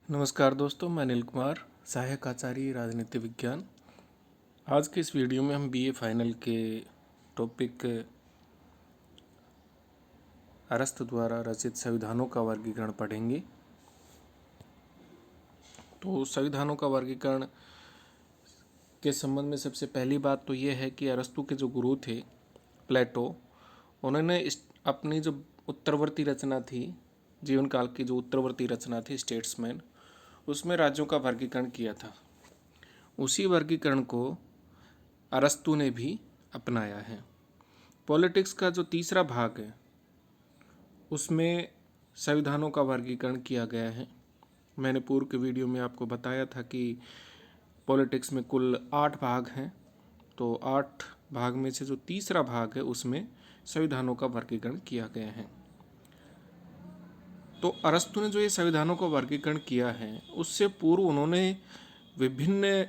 नमस्कार दोस्तों, मैं अनिल कुमार, सहायक आचार्य राजनीति विज्ञान। आज के इस वीडियो में हम बीए फाइनल के टॉपिक अरस्तु द्वारा रचित संविधानों का वर्गीकरण पढ़ेंगे। तो संविधानों का वर्गीकरण के संबंध में सबसे पहली बात तो ये है कि अरस्तु के जो गुरु थे प्लेटो, उन्होंने अपनी जो उत्तरवर्ती रचना थी, जीवन काल की जो उत्तरवर्ती रचना थी स्टेट्समैन, उसमें राज्यों का वर्गीकरण किया था। उसी वर्गीकरण को अरस्तु ने भी अपनाया है। पॉलिटिक्स का जो तीसरा भाग है उसमें संविधानों का वर्गीकरण किया गया है। मैंने पूर्व के वीडियो में आपको बताया था कि पॉलिटिक्स में कुल 8 भाग हैं, तो 8 भाग में से जो तीसरा भाग है उसमें संविधानों का वर्गीकरण किया गया है। तो अरस्तु ने जो ये संविधानों का वर्गीकरण किया है, उससे पूर्व उन्होंने विभिन्न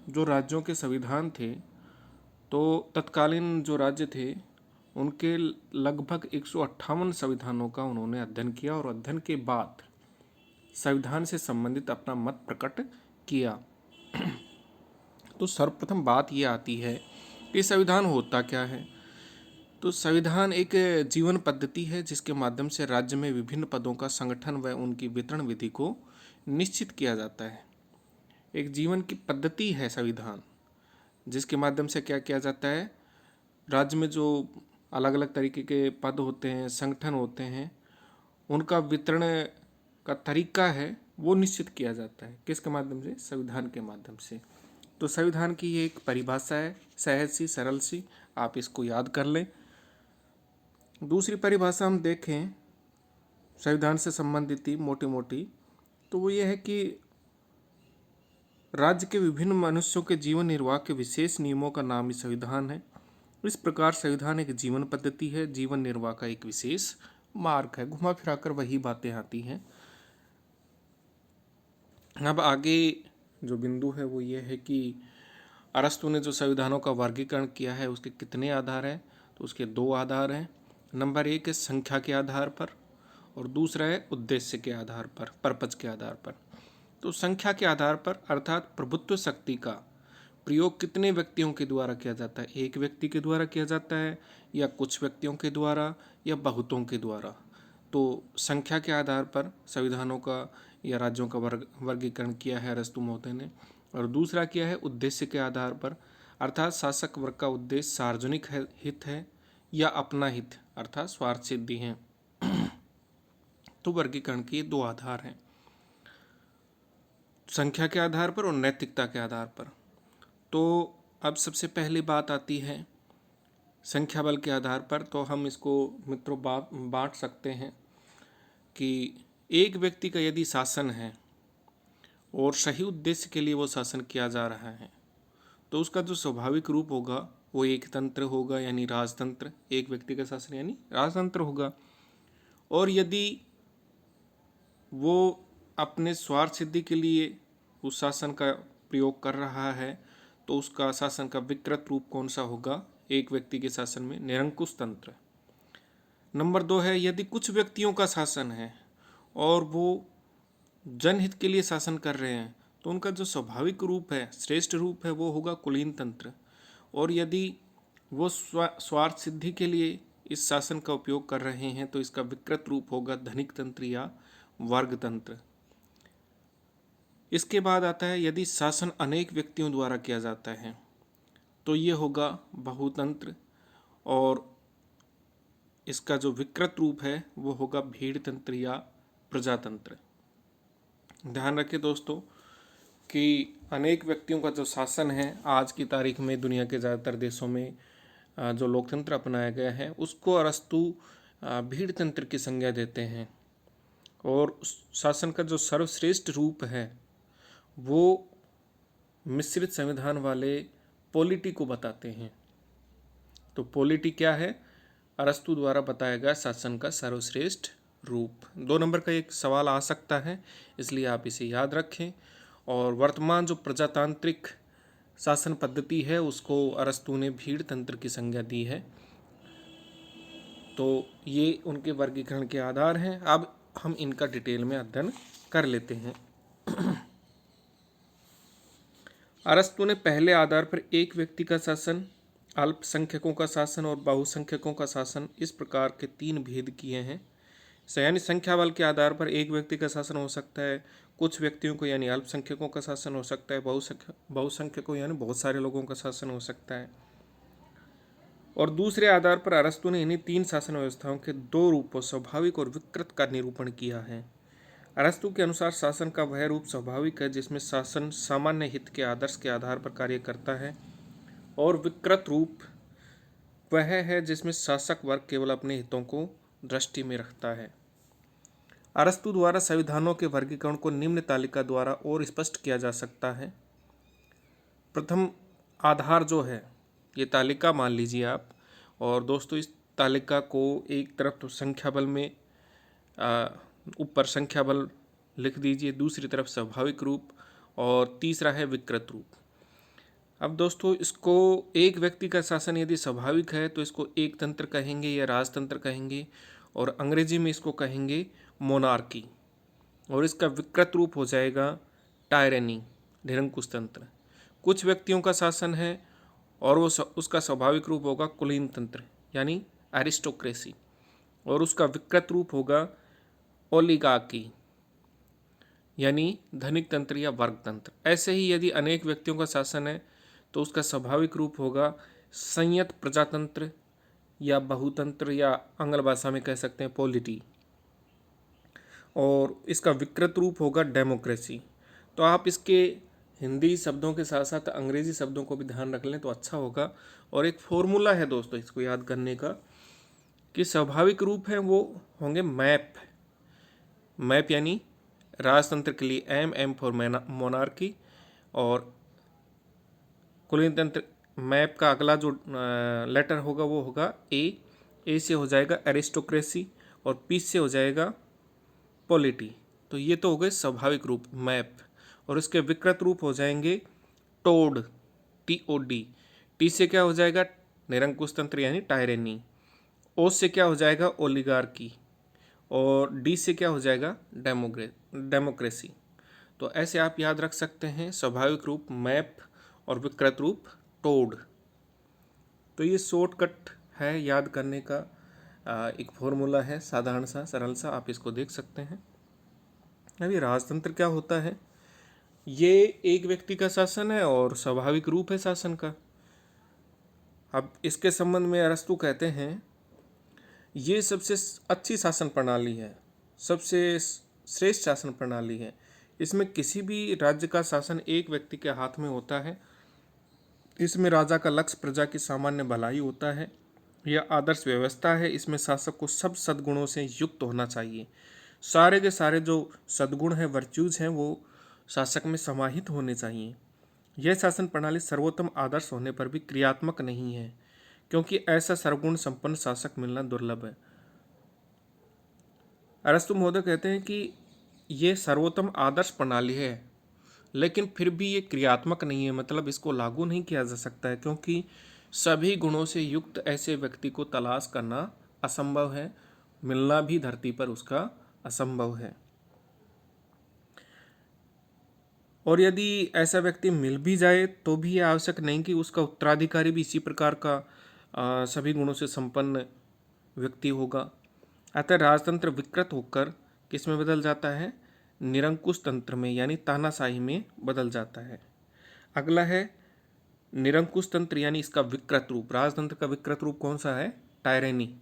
जो राज्यों के संविधान थे, तो तत्कालीन जो राज्य थे उनके लगभग 158 संविधानों का उन्होंने अध्ययन किया और अध्ययन के बाद संविधान से संबंधित अपना मत प्रकट किया। तो सर्वप्रथम बात ये आती है कि संविधान होता क्या है। तो संविधान एक जीवन पद्धति है जिसके माध्यम से राज्य में विभिन्न पदों का संगठन व उनकी वितरण विधि को निश्चित किया जाता है। एक जीवन की पद्धति है संविधान, जिसके माध्यम से क्या किया जाता है, राज्य में जो अलग अलग तरीके के पद होते हैं, संगठन होते हैं, उनका वितरण का तरीका है वो निश्चित किया जाता है। किसके माध्यम से? संविधान के माध्यम से। तो संविधान की ये एक परिभाषा है, सहज सी, सरल सी, आप इसको याद कर लें। दूसरी परिभाषा हम देखें संविधान से संबंधित ही मोटी मोटी, तो वो ये है कि राज्य के विभिन्न मनुष्यों के जीवन निर्वाह के विशेष नियमों का नाम ही संविधान है। इस प्रकार संविधान एक जीवन पद्धति है, जीवन निर्वाह का एक विशेष मार्ग है। घुमा फिराकर वही बातें आती हैं। अब आगे जो बिंदु है वो ये है कि अरस्तु ने जो संविधानों का वर्गीकरण किया है उसके कितने आधार हैं, तो उसके 2 आधार हैं। नंबर 1 है संख्या के आधार पर और दूसरा है उद्देश्य के आधार पर, पर्पज के आधार पर। तो संख्या के आधार पर अर्थात प्रभुत्व शक्ति का प्रयोग कितने व्यक्तियों के द्वारा किया जाता है, एक व्यक्ति के द्वारा किया जाता है या कुछ व्यक्तियों के द्वारा या बहुतों के द्वारा। तो संख्या के आधार पर संविधानों का या राज्यों का वर्गीकरण किया है अरस्तु महोदय ने। और दूसरा किया है उद्देश्य के आधार पर, अर्थात शासक वर्ग का उद्देश्य सार्वजनिक हित है या अपना हित अर्थात स्वार्थ सिद्धि है। तो वर्गीकरण के 2 आधार हैं, संख्या के आधार पर और नैतिकता के आधार पर। तो अब सबसे पहली बात आती है संख्या बल के आधार पर। तो हम इसको मित्रों बांट सकते हैं कि एक व्यक्ति का यदि शासन है और सही उद्देश्य के लिए वो शासन किया जा रहा है, तो उसका जो स्वाभाविक रूप होगा वो एक तंत्र होगा, यानी राजतंत्र। एक व्यक्ति का शासन यानी राजतंत्र होगा। और यदि वो अपने स्वार्थ सिद्धि के लिए उस शासन का प्रयोग कर रहा है, तो उसका शासन का विकृत रूप कौन सा होगा? एक व्यक्ति के शासन में निरंकुश तंत्र। नंबर 2 है यदि कुछ व्यक्तियों का शासन है और वो जनहित के लिए शासन कर रहे हैं, तो उनका जो स्वाभाविक रूप है, श्रेष्ठ रूप है, वो होगा कुलीन तंत्र। और यदि वो स्वार्थ सिद्धि के लिए इस शासन का उपयोग कर रहे हैं, तो इसका विकृत रूप होगा धनिक तंत्र या वर्ग तंत्र। इसके बाद आता है यदि शासन अनेक व्यक्तियों द्वारा किया जाता है, तो ये होगा बहुतंत्र। और इसका जो विकृत रूप है वो होगा भीड़ तंत्र या प्रजातंत्र। ध्यान रखें दोस्तों कि अनेक व्यक्तियों का जो शासन है आज की तारीख में दुनिया के ज़्यादातर देशों में जो लोकतंत्र अपनाया गया है, उसको अरस्तु भीड़ तंत्र की संज्ञा देते हैं। और शासन का जो सर्वश्रेष्ठ रूप है वो मिश्रित संविधान वाले पॉलिटी को बताते हैं। तो पॉलिटी क्या है? अरस्तु द्वारा बताया गया शासन का सर्वश्रेष्ठ रूप। 2 नंबर का एक सवाल आ सकता है, इसलिए आप इसे याद रखें। और वर्तमान जो प्रजातांत्रिक शासन पद्धति है उसको अरस्तु ने भीड़ तंत्र की संज्ञा दी है। तो ये उनके वर्गीकरण के आधार हैं। अब हम इनका डिटेल में अध्ययन कर लेते हैं। अरस्तु ने पहले आधार पर एक व्यक्ति का शासन, अल्पसंख्यकों का शासन और बहुसंख्यकों का शासन, इस प्रकार के 3 भेद किए हैं। यानी संख्या बल के आधार पर एक व्यक्ति का शासन हो सकता है, कुछ व्यक्तियों को यानी अल्पसंख्यकों का शासन हो सकता है, बहुसंख्यकों यानी बहुत सारे लोगों का शासन हो सकता है। और दूसरे आधार पर अरस्तु ने इन्हीं 3 शासन व्यवस्थाओं के 2 रूपों, स्वाभाविक और विकृत, का निरूपण किया है। अरस्तु के अनुसार शासन का वह रूप स्वाभाविक है जिसमें शासन सामान्य हित के आदर्श के आधार पर कार्य करता है, और विकृत रूप वह है जिसमें शासक वर्ग केवल अपने हितों को दृष्टि में रखता है। अरस्तु द्वारा संविधानों के वर्गीकरण को निम्न तालिका द्वारा और स्पष्ट किया जा सकता है। प्रथम आधार जो है, ये तालिका मान लीजिए आप, और दोस्तों इस तालिका को एक तरफ तो संख्या बल में ऊपर संख्या बल लिख दीजिए, दूसरी तरफ स्वाभाविक रूप, और तीसरा है विकृत रूप। अब दोस्तों इसको, एक व्यक्ति का शासन यदि स्वाभाविक है तो इसको एक तंत्र कहेंगे या राजतंत्र कहेंगे, और अंग्रेजी में इसको कहेंगे मोनार्की, और इसका विकृत रूप हो जाएगा टायरेनी, निरंकुश तंत्र। कुछ व्यक्तियों का शासन है और वो उसका स्वाभाविक रूप होगा कुलीन तंत्र यानी एरिस्टोक्रेसी, और उसका विकृत रूप होगा ओलिगार्की यानी धनिक तंत्र या वर्ग तंत्र। ऐसे ही यदि अनेक व्यक्तियों का शासन है तो उसका स्वाभाविक रूप होगा संयत प्रजातंत्र या बहुतंत्र, या आंग्ल भाषा में कह सकते हैं पॉलिटी, और इसका विकृत रूप होगा डेमोक्रेसी। तो आप इसके हिंदी शब्दों के साथ साथ अंग्रेजी शब्दों को भी ध्यान रख लें तो अच्छा होगा। और एक फॉर्मूला है दोस्तों इसको याद करने का, कि स्वाभाविक रूप है वो होंगे मैप यानी राजतंत्र के लिए एम फॉर मोनार्की, और कुलीन तंत्र मैप का अगला जो लेटर होगा वो होगा ए से हो जाएगा एरिस्टोक्रेसी, और पी से हो जाएगा पॉलिटी। तो ये तो हो गए स्वाभाविक रूप मैप, और इसके विकृत रूप हो जाएंगे टोड, TOD। टी से क्या हो जाएगा निरंकुश तंत्र यानी टायरेनी, ओ से क्या हो जाएगा ओलिगार्की, और डी से क्या हो जाएगा डेमोक्रेसी। तो ऐसे आप याद रख सकते हैं, स्वाभाविक रूप मैप और विकृत रूप टोड। तो ये शॉर्टकट है याद करने का, एक फॉर्मूला है साधारण सा सरल सा, आप इसको देख सकते हैं। अभी राजतंत्र क्या होता है, ये एक व्यक्ति का शासन है और स्वाभाविक रूप है शासन का। अब इसके संबंध में अरस्तु कहते हैं ये सबसे अच्छी शासन प्रणाली है, सबसे श्रेष्ठ शासन प्रणाली है। इसमें किसी भी राज्य का शासन एक व्यक्ति के हाथ में होता है। इसमें राजा का लक्ष्य प्रजा की सामान्य भलाई होता है। यह आदर्श व्यवस्था है। इसमें शासक को सब सद्गुणों से युक्त होना चाहिए। सारे के सारे जो सद्गुण हैं, वर्च्यूज हैं, वो शासक में समाहित होने चाहिए। यह शासन प्रणाली सर्वोत्तम आदर्श होने पर भी क्रियात्मक नहीं है, क्योंकि ऐसा सर्वगुण संपन्न शासक मिलना दुर्लभ है। अरस्तु महोदय कहते हैं कि ये सर्वोत्तम आदर्श प्रणाली है, लेकिन फिर भी ये क्रियात्मक नहीं है, मतलब इसको लागू नहीं किया जा सकता है, क्योंकि सभी गुणों से युक्त ऐसे व्यक्ति को तलाश करना असंभव है, मिलना भी धरती पर उसका असंभव है। और यदि ऐसा व्यक्ति मिल भी जाए तो भी ये आवश्यक नहीं कि उसका उत्तराधिकारी भी इसी प्रकार का सभी गुणों से संपन्न व्यक्ति होगा। अतः राजतंत्र विकृत होकर किस में बदल जाता है, निरंकुश तंत्र में यानी तानाशाही में बदल जाता है। अगला है निरंकुश तंत्र यानी इसका विकृत रूप। राजतंत्र का विकृत रूप कौन सा है, टायरेनी,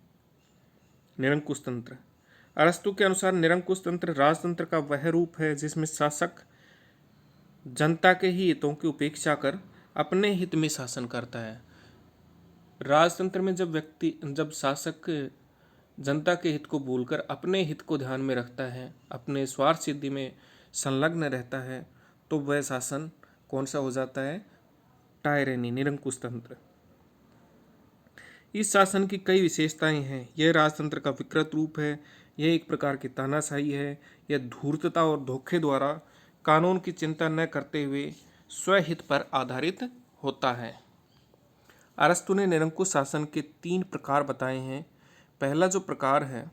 निरंकुश तंत्र। अरस्तु के अनुसार निरंकुश तंत्र राजतंत्र का वह रूप है जिसमें शासक जनता के ही हितों की उपेक्षा कर अपने हित में शासन करता है। राजतंत्र में जब शासक जनता के हित को भूलकर अपने हित को ध्यान में रखता है, अपने स्वार्थ सिद्धि में संलग्न रहता है, तो वह शासन कौन सा हो जाता है, टायरेनी, निरंकुश तंत्र। इस शासन की कई विशेषताएं हैं। यह राजतंत्र का विकृत रूप है, यह एक प्रकार की तानाशाही है, यह धूर्तता और धोखे द्वारा कानून की चिंता न करते हुए स्वहित पर आधारित होता है। अरस्तु ने निरंकुश शासन के 3 प्रकार बताए हैं। पहला जो प्रकार है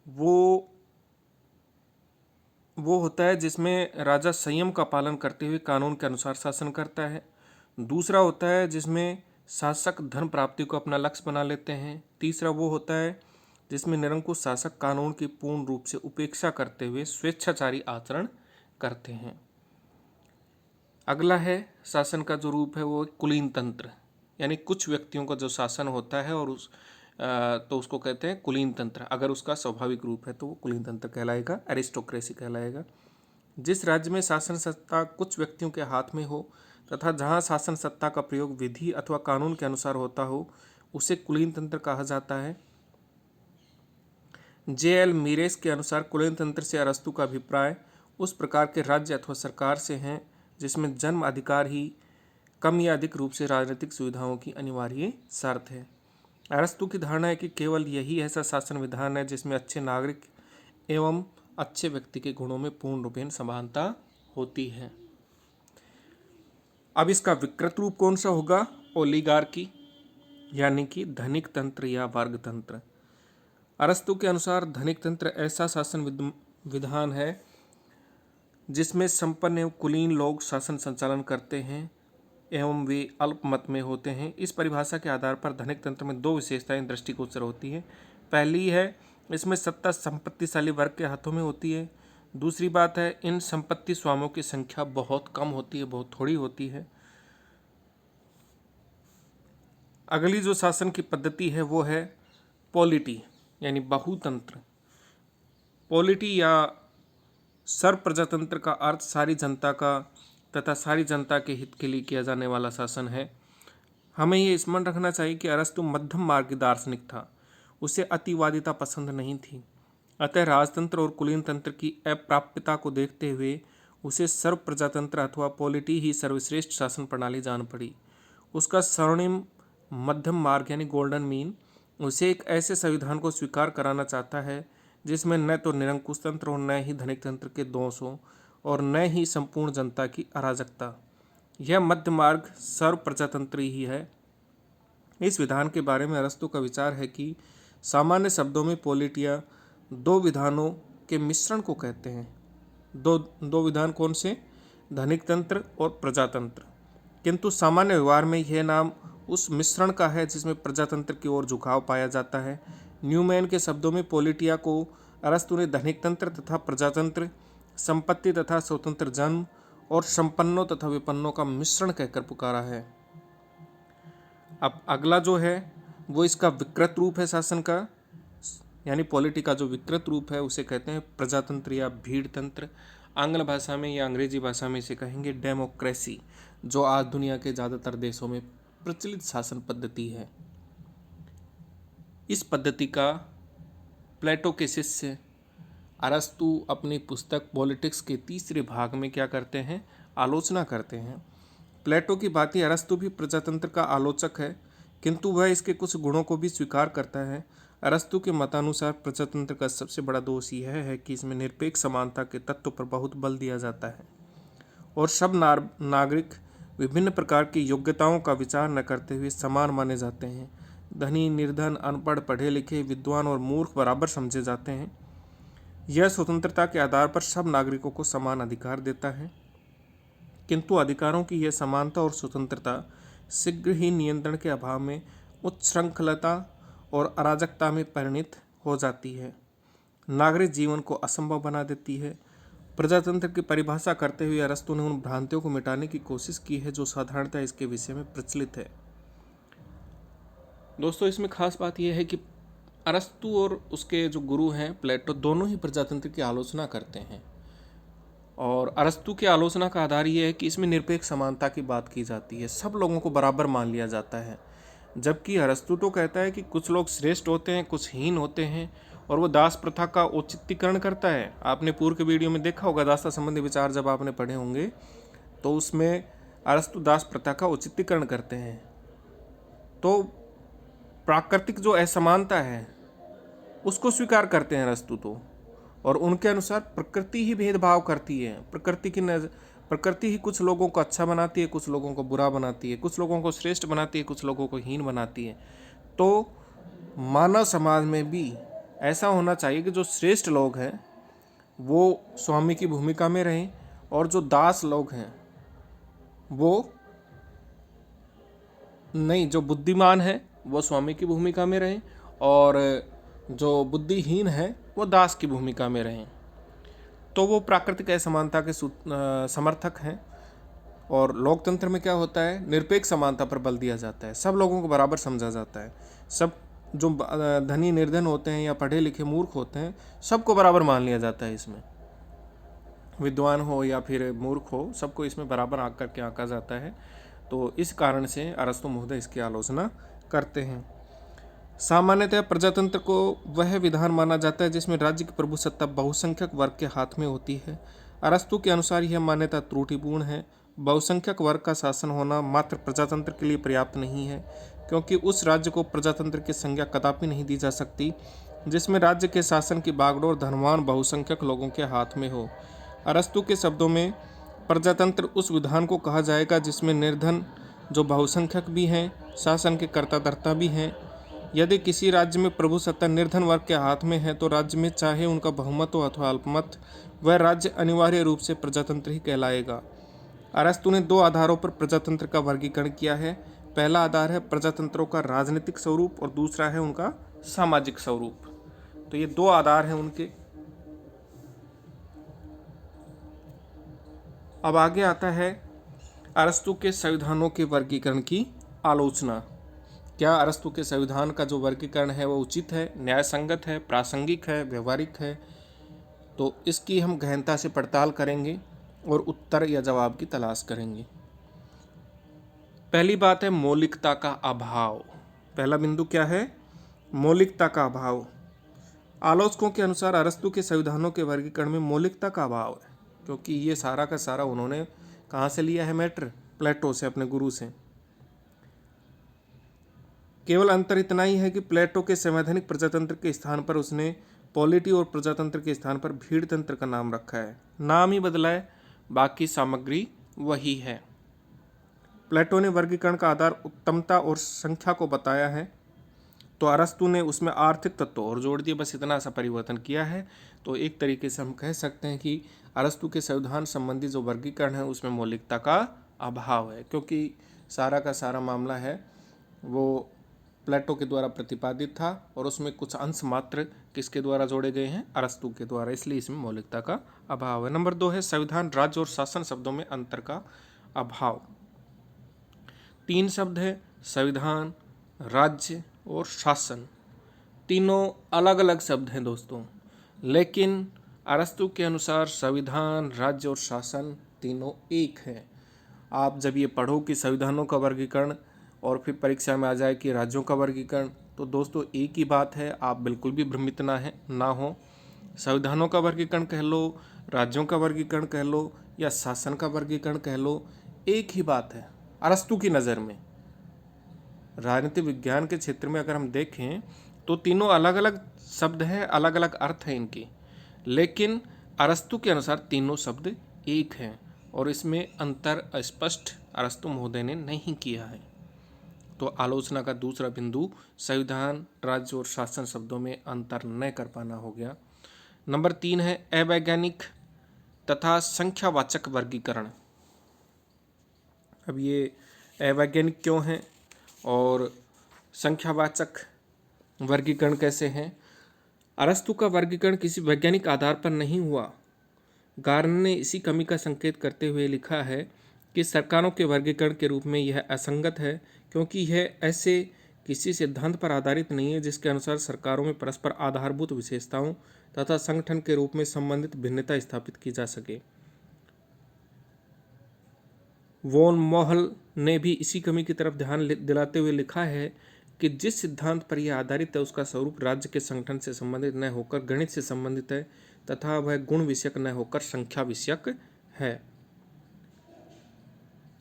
वो वो होता है जिसमें राजा संयम का पालन करते हुए कानून के अनुसार शासन करता है। दूसरा होता है जिसमें शासक धन प्राप्ति को अपना लक्ष्य बना लेते हैं। तीसरा वो होता है जिसमें निरंकुश शासक कानून की पूर्ण रूप से उपेक्षा करते हुए स्वेच्छाचारी आचरण करते हैं। अगला है शासन का जो रूप है वो कुलीन तंत्र, यानी कुछ व्यक्तियों का जो शासन होता है और तो उसको कहते हैं कुलीन तंत्र। अगर उसका स्वाभाविक रूप है तो वो कुलीन तंत्र कहलाएगा, एरिस्टोक्रेसी कहलाएगा। जिस राज्य में शासन सत्ता कुछ व्यक्तियों के हाथ में हो तथा जहाँ शासन सत्ता का प्रयोग विधि अथवा कानून के अनुसार होता हो उसे कुलीन तंत्र कहा जाता है। J.L. मीरेस के अनुसार कुलीन तंत्र से अरस्तु का अभिप्राय उस प्रकार के राज्य अथवा सरकार से हैं जिसमें जन्म अधिकार ही कम या अधिक रूप से राजनीतिक सुविधाओं की अनिवार्य शर्त है। अरस्तु की धारणा है कि केवल यही ऐसा शासन विधान है जिसमें अच्छे नागरिक एवं अच्छे व्यक्ति के गुणों में पूर्ण रूपेण समानता होती है। अब इसका विकृत रूप कौन सा होगा? ओलिगार्की, यानी कि धनिक तंत्र या वर्ग तंत्र। अरस्तु के अनुसार धनिक तंत्र ऐसा शासन विधान है जिसमें संपन्न एवं कुलीन लोग शासन संचालन करते हैं एवं वे अल्पमत में होते हैं। इस परिभाषा के आधार पर धनिक तंत्र में दो विशेषताएं दृष्टिगोचर होती है। पहली है इसमें सत्ता संपत्तिशाली वर्ग के हाथों में होती है। दूसरी बात है इन संपत्ति स्वामियों की संख्या बहुत कम होती है, बहुत थोड़ी होती है। अगली जो शासन की पद्धति है वो है पॉलिटी, यानी बहुतंत्र। पॉलिटी या सर्वप्रजातंत्र का अर्थ सारी जनता का तथा सारी जनता के हित के लिए किया जाने वाला शासन है। हमें ये स्मरण रखना चाहिए कि अरस्तु मध्यम मार्गी दार्शनिक था, उसे अतिवादिता पसंद नहीं थी। अतः राजतंत्र और कुलीन तंत्र की अप्राप्यता को देखते हुए उसे सर्वप्रजातंत्र अथवा पॉलिटी ही सर्वश्रेष्ठ शासन प्रणाली जान पड़ी। उसका स्वर्णिम मध्यम मार्ग यानी गोल्डन मीन उसे एक ऐसे संविधान को स्वीकार कराना चाहता है जिसमें न तो निरंकुश तंत्र और न ही धनिक तंत्र के दोष हो और न ही संपूर्ण जनता की अराजकता। यह मध्य मार्ग सर्वप्रजातंत्र ही है। इस विधान के बारे में अरस्तु का विचार है कि सामान्य शब्दों में पॉलिटिया दो विधानों के मिश्रण को कहते हैं। दो विधान कौन से? धनिक तंत्र और प्रजातंत्र। किंतु सामान्य व्यवहार में यह नाम उस मिश्रण का है जिसमें प्रजातंत्र की ओर झुकाव पाया जाता है। न्यूमैन के शब्दों में पॉलिटिया को अरस्तु ने धनिक तंत्र तथा प्रजातंत्र, संपत्ति तथा स्वतंत्र जन्म और संपन्नों तथा विपन्नों का मिश्रण कहकर पुकारा है। अब अगला जो है वो इसका विकृत रूप है शासन का, यानी पॉलिटी का जो विकृत रूप है उसे कहते हैं प्रजातंत्र या भीड़ तंत्र। आंग्ल भाषा में या अंग्रेजी भाषा में इसे कहेंगे डेमोक्रेसी, जो आज दुनिया के ज़्यादातर देशों में प्रचलित शासन पद्धति है। इस पद्धति का प्लेटो के शिष्य अरस्तु अपनी पुस्तक पॉलिटिक्स के तीसरे भाग में क्या करते हैं? आलोचना करते हैं। प्लेटो की भांति अरस्तु भी प्रजातंत्र का आलोचक है, किंतु वह इसके कुछ गुणों को भी स्वीकार करता है। अरस्तु के मतानुसार प्रजातंत्र का सबसे बड़ा दोष यह है कि इसमें निरपेक्ष समानता के तत्व पर बहुत बल दिया जाता है और सब नागरिक विभिन्न प्रकार की योग्यताओं का विचार न करते हुए समान माने जाते हैं। धनी, निर्धन, अनपढ़, पढ़े लिखे, विद्वान और मूर्ख बराबर समझे जाते हैं। यह स्वतंत्रता के आधार पर सब नागरिकों को समान अधिकार देता है, किंतु अधिकारों की यह समानता और स्वतंत्रता शीघ्र ही नियंत्रण के अभाव में उच्छृंखलता और अराजकता में परिणित हो जाती है, नागरिक जीवन को असंभव बना देती है। प्रजातंत्र की परिभाषा करते हुए अरस्तु ने उन भ्रांतियों को मिटाने की कोशिश की है जो साधारणतः इसके विषय में प्रचलित है। दोस्तों, इसमें खास बात यह है कि अरस्तु और उसके जो गुरु हैं प्लेटो दोनों ही प्रजातंत्र की आलोचना करते हैं और अरस्तु की आलोचना का आधार यह है कि इसमें निरपेक्ष समानता की बात की जाती है, सब लोगों को बराबर मान लिया जाता है। जबकि अरस्तु तो कहता है कि कुछ लोग श्रेष्ठ होते हैं, कुछ हीन होते हैं और वो दास प्रथा का औचित्यकरण करता है। आपने पूर्व के वीडियो में देखा होगा, दासता संबंधी विचार जब आपने पढ़े होंगे तो उसमें अरस्तु दास प्रथा का औचित्यकरण करते हैं। तो प्राकृतिक जो असमानता है उसको स्वीकार करते हैं अरस्तु तो, और उनके अनुसार प्रकृति ही भेदभाव करती है। प्रकृति ही कुछ लोगों को अच्छा बनाती है, कुछ लोगों को बुरा बनाती है, कुछ लोगों को श्रेष्ठ बनाती है, कुछ लोगों को हीन बनाती है। तो मानव समाज में भी ऐसा होना चाहिए कि जो श्रेष्ठ लोग हैं वो स्वामी की भूमिका में रहें, और जो दास लोग हैं वो नहीं, जो बुद्धिमान है वो स्वामी की भूमिका में रहें, और जो बुद्धिहीन है वो दास की भूमिका में रहें। तो वो प्राकृतिक असमानता के समर्थक हैं। और लोकतंत्र में क्या होता है, निरपेक्ष समानता पर बल दिया जाता है, सब लोगों को बराबर समझा जाता है। सब जो धनी निर्धन होते हैं या पढ़े लिखे मूर्ख होते हैं, सबको बराबर मान लिया जाता है। इसमें विद्वान हो या फिर मूर्ख हो, सबको इसमें बराबर आंक करके आंका जाता है। तो इस कारण से अरस्तु महोदय इसकी आलोचना करते हैं। सामान्यतः प्रजातंत्र को वह विधान माना जाता है जिसमें राज्य की प्रभुसत्ता बहुसंख्यक वर्ग के हाथ में होती है। अरस्तु के अनुसार यह मान्यता त्रुटिपूर्ण है। बहुसंख्यक वर्ग का शासन होना मात्र प्रजातंत्र के लिए पर्याप्त नहीं है, क्योंकि उस राज्य को प्रजातंत्र की संज्ञा कदापि नहीं दी जा सकती जिसमें राज्य के शासन की बागडोर धनवान बहुसंख्यक लोगों के हाथ में हो। अरस्तु के शब्दों में प्रजातंत्र उस विधान को कहा जाएगा जिसमें निर्धन, जो बहुसंख्यक भी हैं, शासन के कर्ता धर्ता भी हैं। यदि किसी राज्य में प्रभुसत्ता निर्धन वर्ग के हाथ में है तो राज्य में चाहे उनका बहुमत हो अथवा अल्पमत, वह राज्य अनिवार्य रूप से प्रजातंत्र ही कहलाएगा। अरस्तु ने दो आधारों पर प्रजातंत्र का वर्गीकरण किया है। पहला आधार है प्रजातंत्रों का राजनीतिक स्वरूप और दूसरा है उनका सामाजिक स्वरूप। तो ये दो आधार हैं उनके। अब आगे आता है अरस्तु के संविधानों के वर्गीकरण की आलोचना। क्या अरस्तु के संविधान का जो वर्गीकरण है वो उचित है, न्याय संगत है, प्रासंगिक है, व्यवहारिक है? तो इसकी हम गहनता से पड़ताल करेंगे और उत्तर या जवाब की तलाश करेंगे। पहली बात है मौलिकता का अभाव। पहला बिंदु क्या है? मौलिकता का अभाव। आलोचकों के अनुसार अरस्तु के संविधानों के वर्गीकरण में मौलिकता का अभाव है, क्योंकि ये सारा का सारा उन्होंने कहाँ से लिया है मैटर? प्लेटो से, अपने गुरु से। केवल अंतर इतना ही है कि प्लेटो के संवैधानिक प्रजातंत्र के स्थान पर उसने पॉलिटी और प्रजातंत्र के स्थान पर भीड़ तंत्र का नाम रखा है। नाम ही बदला है, बाकी सामग्री वही है। प्लेटो ने वर्गीकरण का आधार उत्तमता और संख्या को बताया है, तो अरस्तु ने उसमें आर्थिक तत्व और जोड़ दिए, बस इतना सा परिवर्तन किया है। तो एक तरीके से हम कह सकते हैं कि अरस्तु के संविधान संबंधी जो वर्गीकरण है उसमें मौलिकता का अभाव है, क्योंकि सारा का सारा मामला है वो प्लेटो के द्वारा प्रतिपादित था और उसमें कुछ अंश मात्र किसके द्वारा जोड़े गए हैं? अरस्तु के द्वारा, इसलिए इसमें मौलिकता का अभाव है। नंबर 2 है संविधान, राज्य और शासन शब्दों में अंतर का अभाव। 3 शब्द है, संविधान, राज्य और शासन। तीनों अलग अलग शब्द हैं दोस्तों, लेकिन अरस्तु के अनुसार संविधान, राज्य और शासन तीनों एक हैं। आप जब ये पढ़ो कि संविधानों का वर्गीकरण और फिर परीक्षा में आ जाए कि राज्यों का वर्गीकरण, तो दोस्तों एक ही बात है, आप बिल्कुल भी भ्रमित ना हो। संविधानों का वर्गीकरण कह लो, राज्यों का वर्गीकरण कह लो या शासन का वर्गीकरण कह लो, एक ही बात है अरस्तु की नज़र में। राजनीति विज्ञान के क्षेत्र में अगर हम देखें तो तीनों अलग अलग शब्द हैं, अलग अलग अर्थ हैं इनके, लेकिन अरस्तु के अनुसार तीनों शब्द एक हैं और इसमें अंतर स्पष्ट अरस्तु महोदय ने नहीं किया है। तो आलोचना का दूसरा बिंदु संविधान, राज्य और शासन शब्दों में अंतर न कर पाना हो गया। नंबर 3 है अवैज्ञानिक तथा संख्यावाचक वर्गीकरण। अब ये अवैज्ञानिक क्यों हैं और संख्यावाचक वर्गीकरण कैसे हैं? अरस्तु का वर्गीकरण किसी वैज्ञानिक आधार पर नहीं हुआ। गार्नर ने इसी कमी का संकेत करते हुए लिखा है कि सरकारों के वर्गीकरण के रूप में यह असंगत है, क्योंकि यह ऐसे किसी सिद्धांत पर आधारित नहीं है जिसके अनुसार सरकारों में परस्पर आधारभूत विशेषताओं तथा संगठन के रूप में संबंधित भिन्नता स्थापित की जा सके। वॉन मोहल ने भी इसी कमी की तरफ ध्यान दिलाते हुए लिखा है कि जिस सिद्धांत पर यह आधारित है उसका स्वरूप राज्य के संगठन से संबंधित न होकर गणित से संबंधित है तथा वह गुण विषयक न होकर संख्या विषयक है।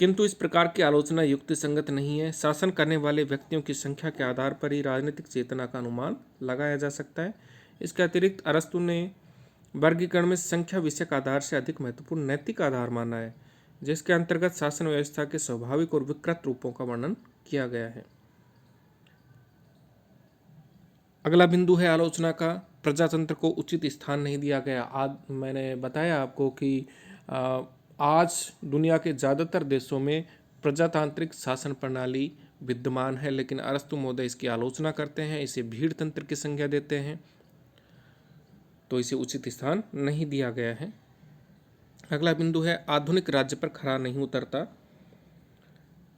किंतु इस प्रकार की आलोचना युक्ति संगत नहीं है। शासन करने वाले व्यक्तियों की संख्या के आधार पर ही राजनीतिक चेतना का अनुमान लगाया जा सकता है। इसके अतिरिक्त अरस्तु ने वर्गीकरण में संख्या विषयक आधार से अधिक महत्वपूर्ण नैतिक आधार माना है, जिसके अंतर्गत शासन व्यवस्था के स्वाभाविक और विकृत रूपों का वर्णन किया गया है। अगला बिंदु है आलोचना का प्रजातंत्र को उचित स्थान नहीं दिया गया। आज मैंने बताया आपको कि आज दुनिया के ज़्यादातर देशों में प्रजातांत्रिक शासन प्रणाली विद्यमान है, लेकिन अरस्तु महोदय इसकी आलोचना करते हैं, इसे भीड़ तंत्र की संज्ञा देते हैं, तो इसे उचित स्थान नहीं दिया गया है। अगला बिंदु है आधुनिक राज्य पर खरा नहीं उतरता,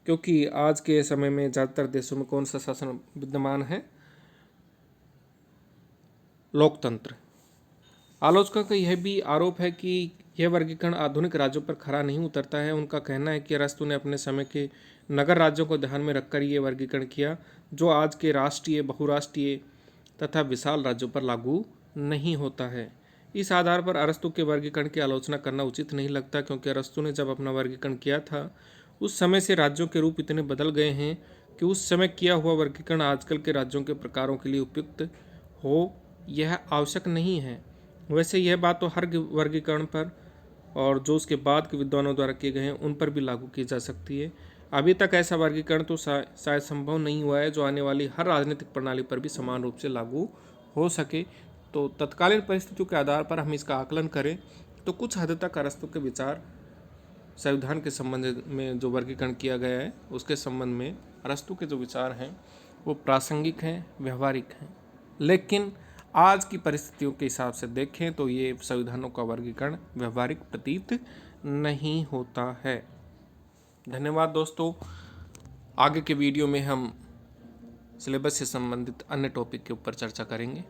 क्योंकि आज के समय में ज़्यादातर देशों में कौन सा शासन विद्यमान है? लोकतंत्र। आलोचकों का यह भी आरोप है कि यह वर्गीकरण आधुनिक राज्यों पर खरा नहीं उतरता है। उनका कहना है कि अरस्तु ने अपने समय के नगर राज्यों को ध्यान में रखकर ये वर्गीकरण किया, जो आज के राष्ट्रीय, बहुराष्ट्रीय तथा विशाल राज्यों पर लागू नहीं होता है। इस आधार पर अरस्तु के वर्गीकरण की आलोचना करना उचित नहीं लगता, क्योंकि अरस्तु ने जब अपना वर्गीकरण किया था उस समय से राज्यों के रूप इतने बदल गए हैं कि उस समय किया हुआ वर्गीकरण आजकल के राज्यों के प्रकारों के लिए उपयुक्त हो यह आवश्यक नहीं है। वैसे यह बात तो हर वर्गीकरण पर और जो उसके बाद के विद्वानों द्वारा किए गए हैं उन पर भी लागू की जा सकती है। अभी तक ऐसा वर्गीकरण तो शायद संभव नहीं हुआ है जो आने वाली हर राजनीतिक प्रणाली पर भी समान रूप से लागू हो सके। तो तत्कालीन परिस्थितियों के आधार पर हम इसका आकलन करें तो कुछ हद तक अरस्तु के विचार संविधान के संबंध में जो वर्गीकरण किया गया है उसके संबंध में अरस्तु के जो विचार हैं वो प्रासंगिक हैं, व्यवहारिक हैं। लेकिन आज की परिस्थितियों के हिसाब से देखें तो ये संविधानों का वर्गीकरण व्यवहारिक प्रतीत नहीं होता है। धन्यवाद दोस्तों। आगे के वीडियो में हम सिलेबस से संबंधित अन्य टॉपिक के ऊपर चर्चा करेंगे।